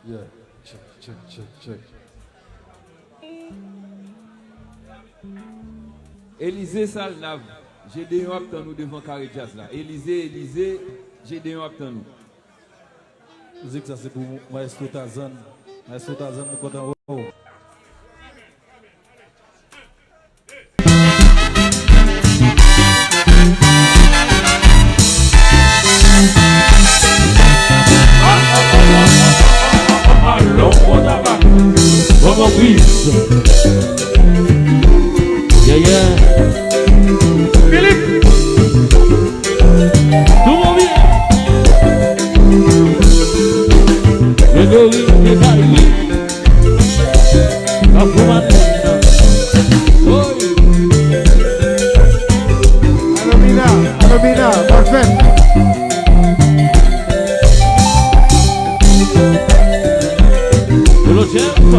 Yeah. Check, check, check, check. Élisée Salnav, j'ai des gens qui nous devant Carré Jazz là. Élisée, j'ai des gens qui nous. Musique ça c'est pour Maestro Tazan. Maestro Tazan nous content. Oh. Vamos isso. Yeah, yeah. Felipe. Tu ouve? Pegou e caiu. A fumadeira. Oi. Alomina, perfeito. Pelo tempo.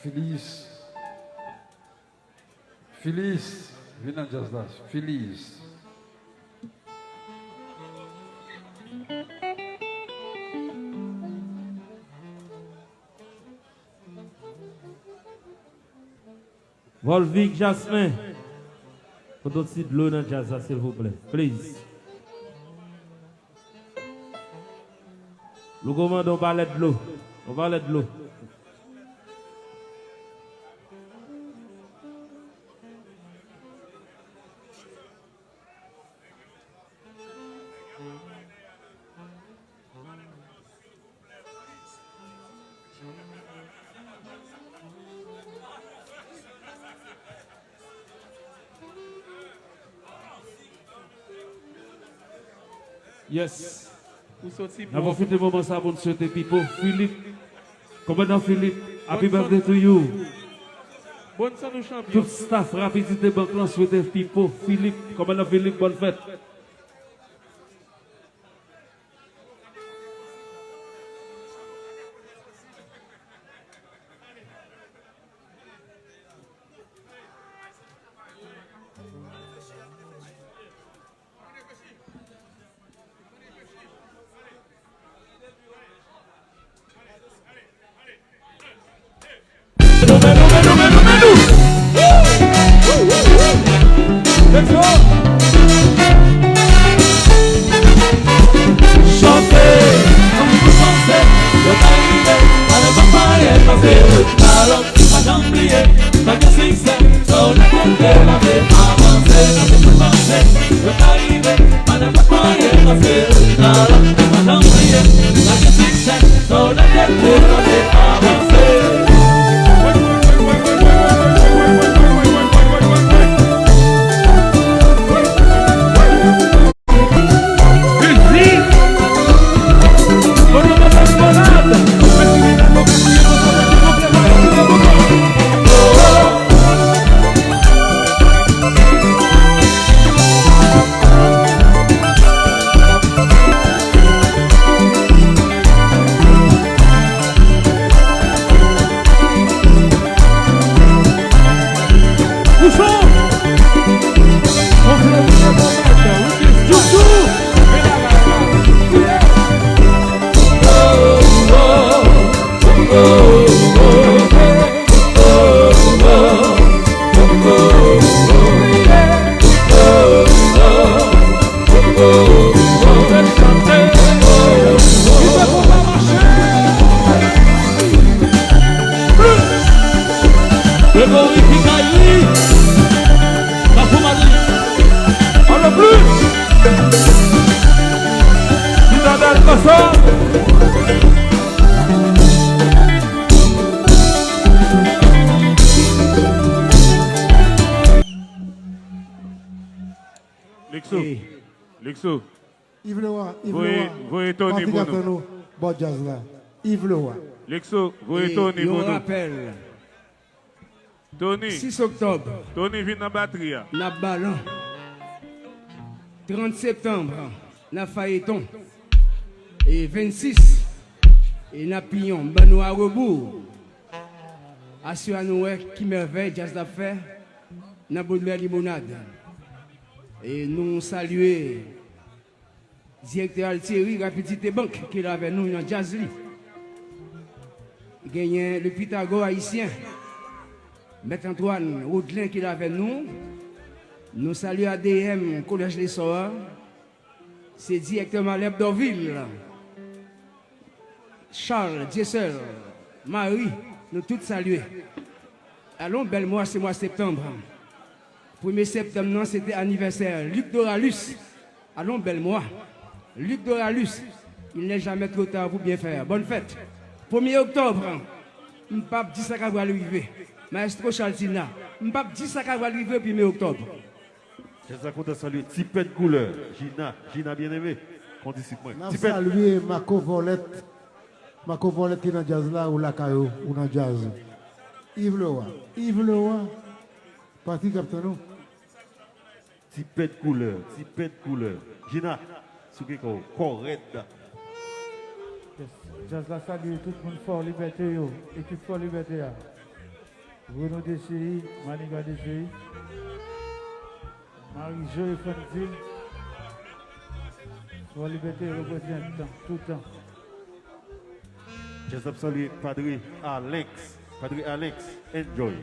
Feliz. Feliz. Viens dans jazz là. Feliz. Volvic Jasmin. Pour d'autres sites de l'eau dans le jazz, là, s'il vous plaît. Please. Nous commandons balai de l'eau. On va de l'eau. Yes. Nous avons fait le moment ça pour nous souhaiter Pipo. Philippe, commandant Philippe, happy birthday to you. Bonne soirée aux champions. Tout staff rapidité banque là souhaite Pipo. Philippe, commandant Philippe, bonne fête. Let's go. Luxo. Yves Leroy. Vous étonnez pour nous. Bon jazz là. Yves Leroy. Luxo, vous étonnez pour nous. Rappel. Tony. 6 octobre. Tony vient dans la batterie. Na ballon. 30 septembre. Na Phaéton. Et 26. Et na Pignon. Benoît Rebourg. Assure-nous qui merveille jazz d'affaires. Na Baudelaire Limonade. Et nous saluons directeur Altieri, Rapidité Banque, qui est avec nous dans Jazz. Il y a le Pythagore haïtien, Maître Antoine Rodelin, qui est avec nous. Nous saluons ADM, Collège Les Soeurs. C'est directeur Maleb d'Orville. Charles, Diessel, Marie, nous tous saluons. Allons, bel mois, c'est mois septembre. 1er septembre, c'était anniversaire. Luc Doralus, allons, bel mois. Luc Doralus, il n'est jamais trop tard pour bien faire. Bonne fête. 1er octobre, je ne peux pas dire ça va arriver. Maestro Chaltina, je ne peux pas dire ça va arriver 1er octobre. Je vous accorde à saluer Tipette Couleur, Gina bien-aimé. Je salue Marco Volette qui est dans jazz là, ou la Caillou, ou dans jazz. Yves Leroy, parti capitaine. Tipette Couleur. Gina, ce qui est correct. Jazz la salue tout le monde fort liberté, équipe fort liberté. Bruno Deschéry, Maniga Deschéry, Marie-Jo Fantine, pour liberté représente tout le temps. Je salue Padre Alex. Padre Alex, enjoy.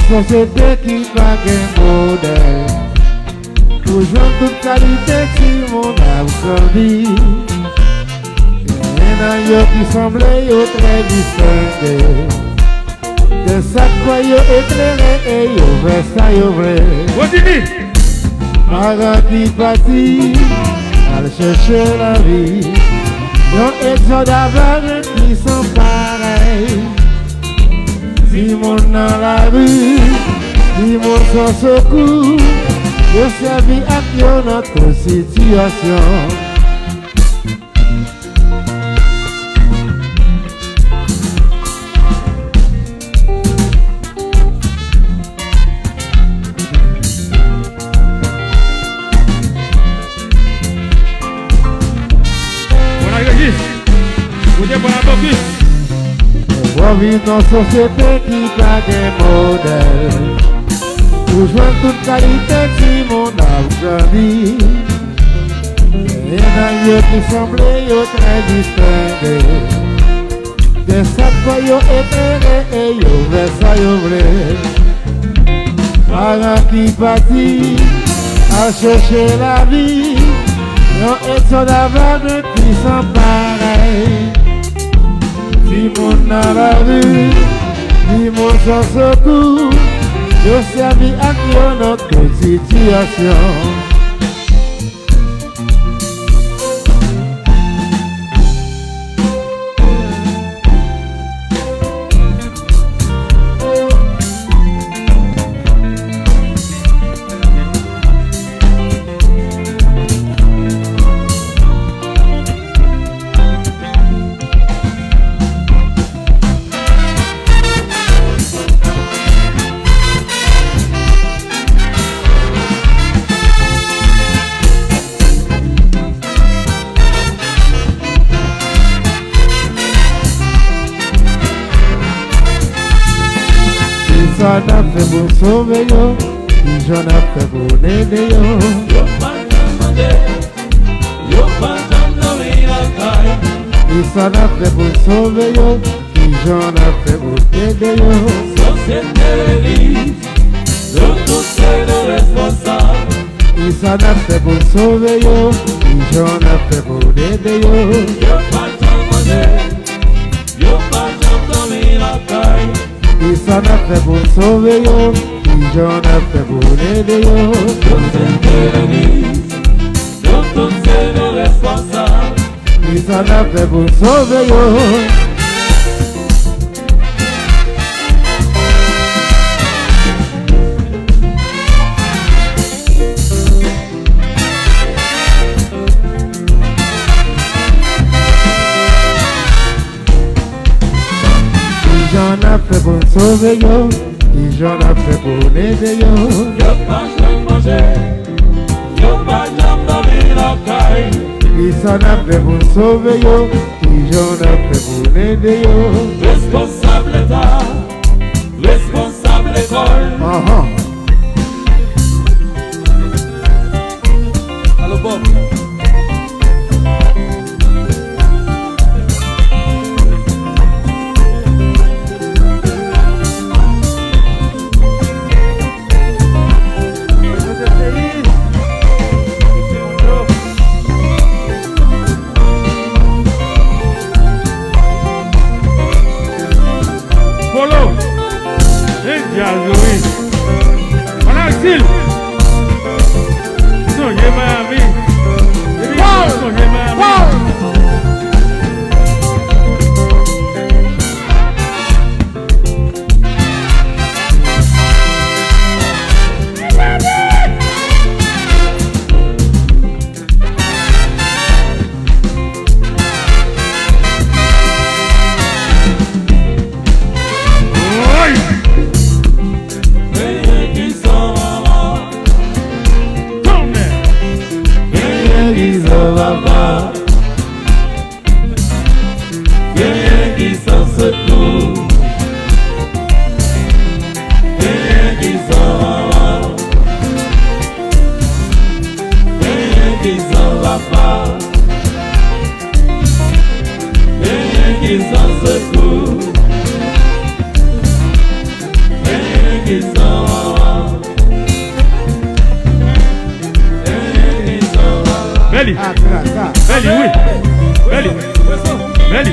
Société qui va un modèle pour jouer toute qualité si mon âme grandit. Il y en a qui semblent très distingués de ça quoi yo éclairé et yo vrai ça yo vrai. Maran qui partit à chercher la vie, yon exode aveugle qui sont pareils. Si mon dans la rue, si mon sans secours, je servis à qui on notre situation. On vit dans une société qui pas de modèle pour jouer toute qualité si mon âme grandit. Il y en a qui semblent très distingués de ça quoi yo éclairé et yo vrai ça yo vrai. Parents qui partit à chercher la vie, yon exode aveugle qui sont pareils. Si mon dans la rue, si mon sans secours, je servis à qui notre situation. Ça n'a fait pour sauver yo, qui j'en a fait pour aider yo. Yo pas demandé, yo pas demandé la caille. Ça n'a fait pour sauver yo, qui j'en a fait pour aider yo. Société l'église, de tous les responsables. Ça n'a fait pour sauver yo, qui j'en a fait pour aider yo. Yo pas demandé, yo pas demandé la caille. Et ça n'a fait pour sauver yo, et j'en ai fait pour aider yo. Tous les responsables. Et ça n'a fait pour sauver yo. J'en ai fait pour sauver yo, et j'en ai fait pour aider yo. Yo pas jamais mangé, yo pas jamais dormi la caille. Et ça n'a fait pour sauver yo, et j'en ai fait pour aider yo. Responsable État, responsable école. Allô Bob. Jazz, oui. On a Axel. Non, j'ai Miami. Non, j'ai Miami. Belly, Belly, oui. Belly, Belly.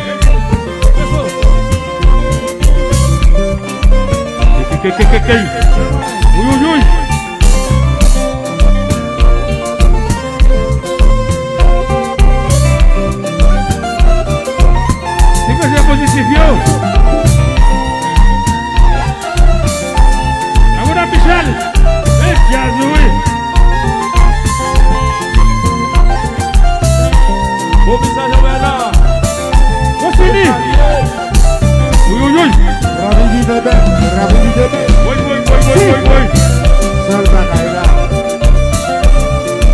Oui, oui. C'est quoi c'est positif, yo? Agora, Michel. Jazz, oui. Bon message à là. On finit. Oui, oui, oui. Ravidi bébé. Oui, oui, oui, oui, oui, oui. Seul bagaille là.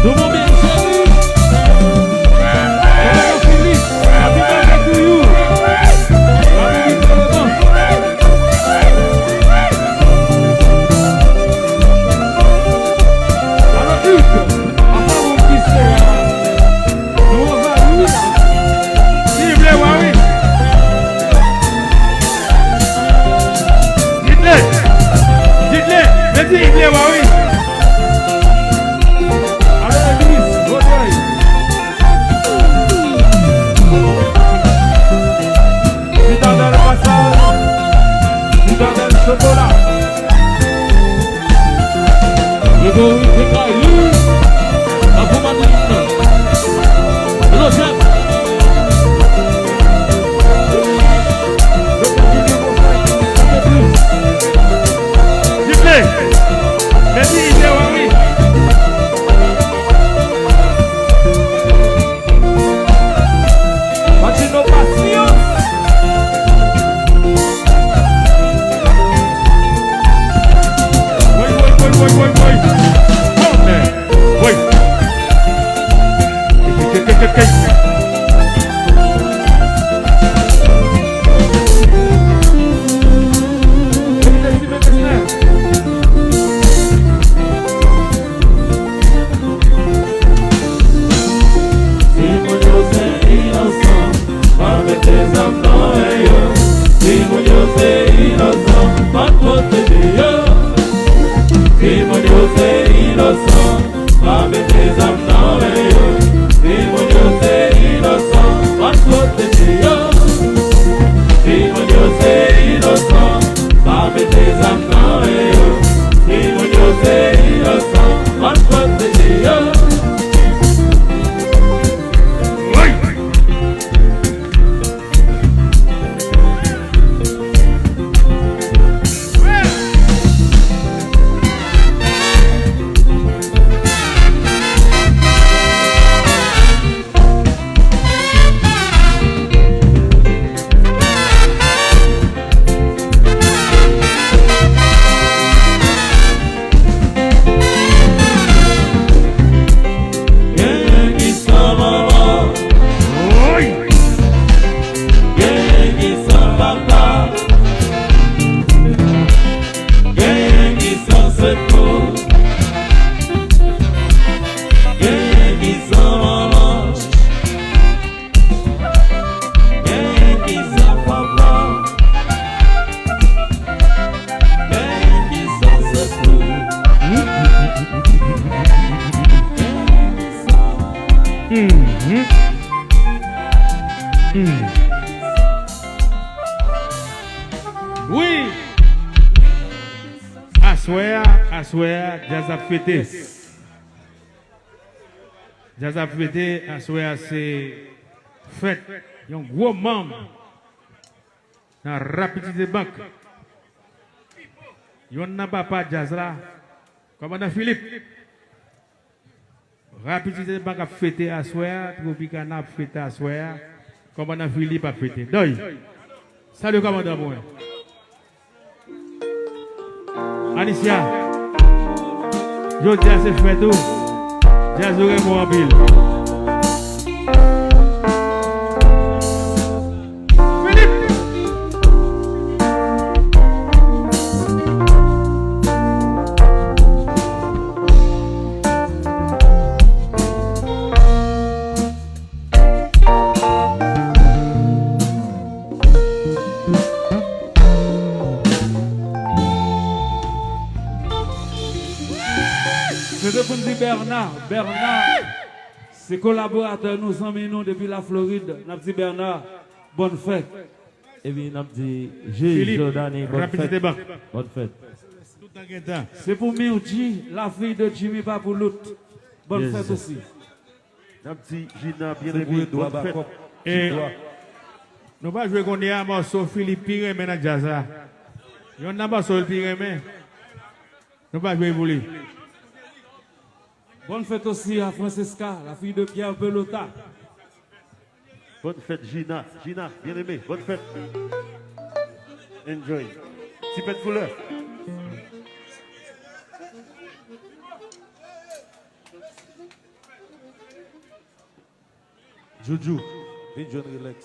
Tout le monde bien chéri. On finit. Happy birthday to you. Alors, Hugues, avant mon petit Dites-le, oui. Alors, Idriss, votre oeil. Citadelle passage, citadelle chocolat. Le beau, c'est quoi, lui? La pomadine. Le chef. Merci, oui. Continue patience. Oui. Oh, man. Oui. Assoya, jazz a fêté. Jazz a fêté, Assoya, c'est fête. Il y a un gros membre dans la rapidité banque. Il y a un papa jazz là. Commandant Philippe. Rapidité banque a fêté Assoya, Tropicana a fêté Assoya. Commandant Philippe a fêté. Doy. Salut, commandant Boy. Alicia, je dis à ce fait tout, j'aurai mon mobile. Bernard, c'est collaborateur, nous amis nous depuis la Floride. Nous dit Bernard, bonne fête. Et puis nous dit Gilles Jordani, bonne fête. Bonne fête. C'est pour Mirji, la fille de Jimmy, pas pour l'autre. Bonne fête aussi. Nous dit Gina, bien aimé, bonne fête. Et nous pas jouer qu'on est à morceau Philippe Piré, mais dans jazz. Il y a un morceau Piré, mais nous pas jouer pour lui. Bonne fête aussi à Francesca, la fille de Pierre Pelota. Bonne fête, Gina. Gina, bien aimé, bonne fête. Enjoy. Tipette couleur. Juju, viens John relax.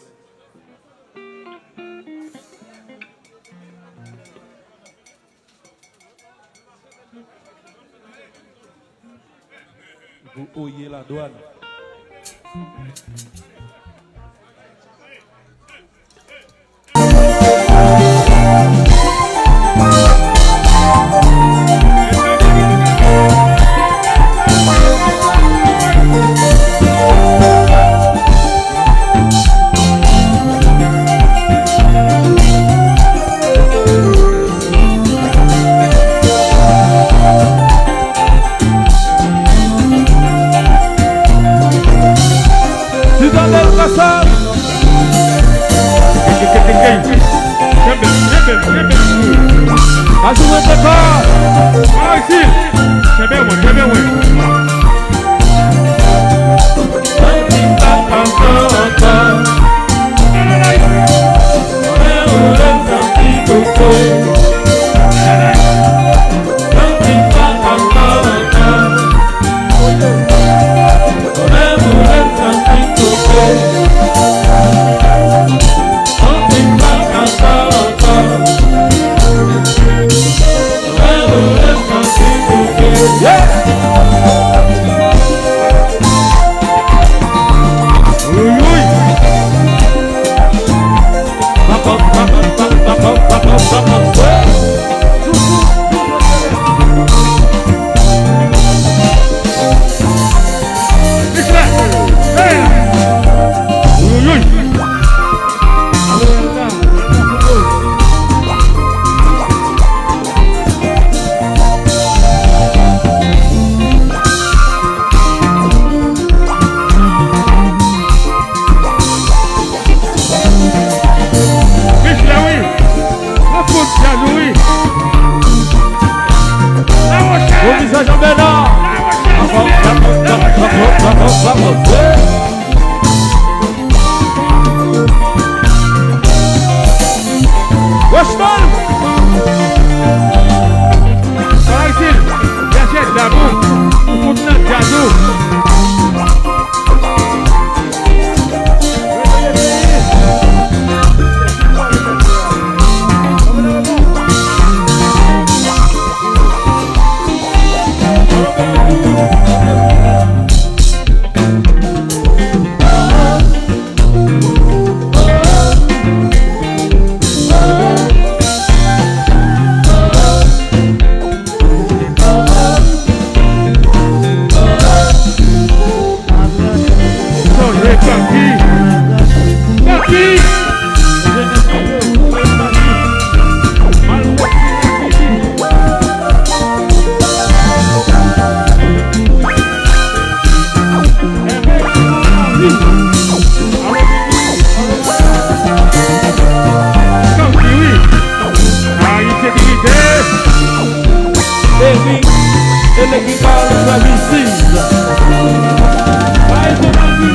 Vous oyez la douane. King et l'équipe de services. Bye, mon ami.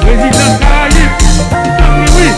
Résidence Caraïbe. Oui.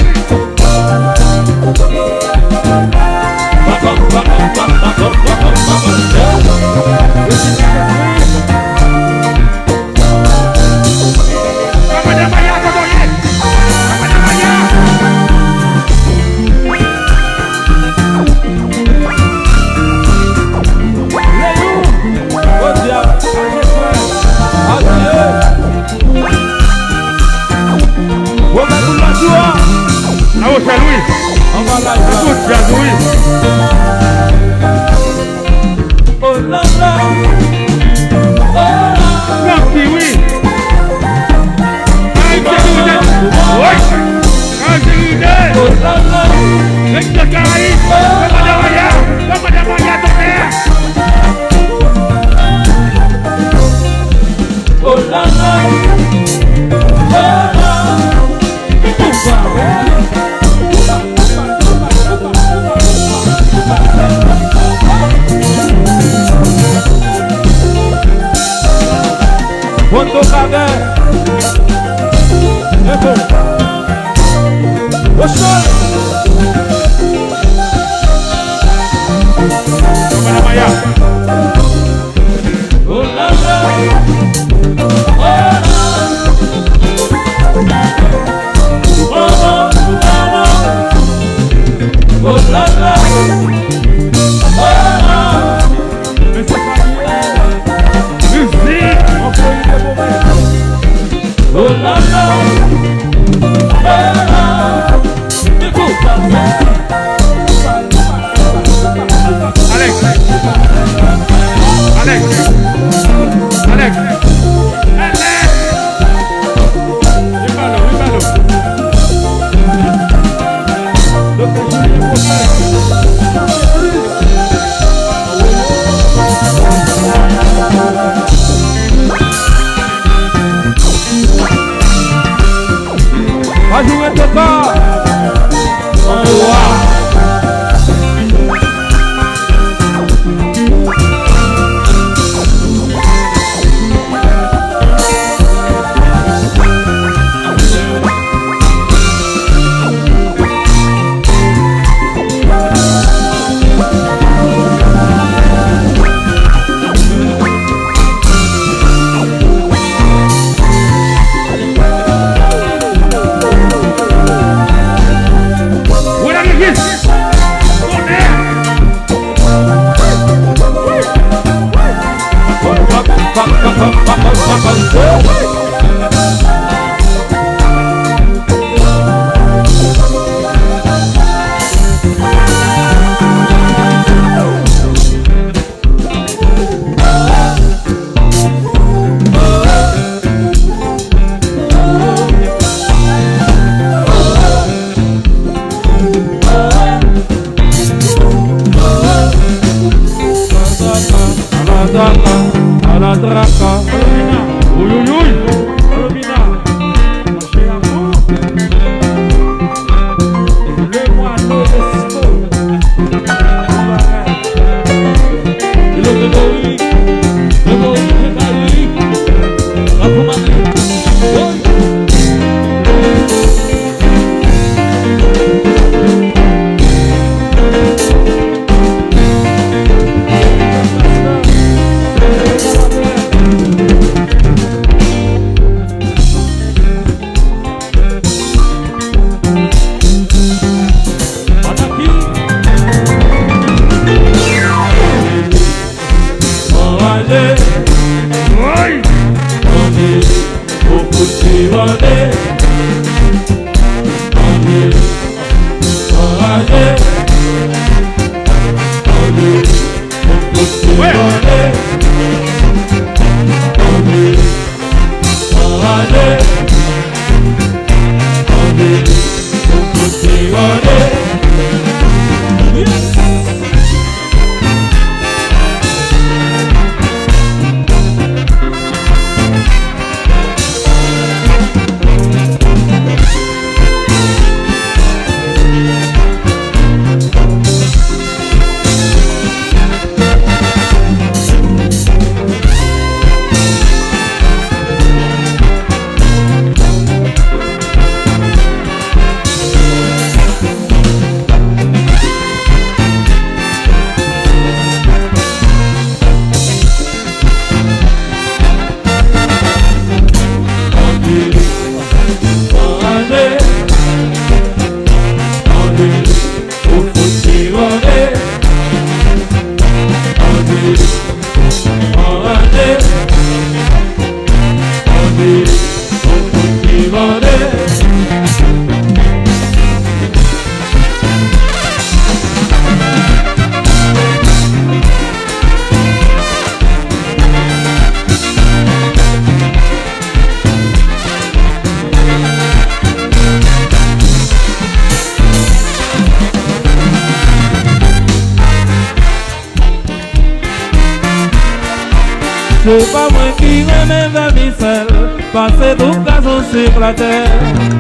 C'est pas moi qui remets vers Michel, passer tout gazon sur la terre.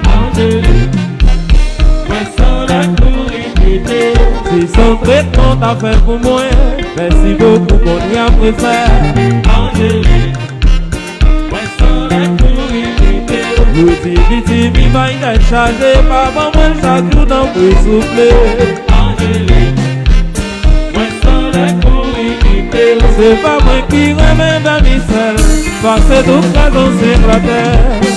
Angélique, moi sans la courrier. Si son traitement t'a fait pour moi, merci beaucoup qu'on y a préféré. Angélique, moi sans la courrier. Le petit mi va y chargé, papa moi chaque jour dans pour souffler. Angélique, moi sans la courrier. C'est pas moi qui remets vers Michel, passer tout gazon sur la terre.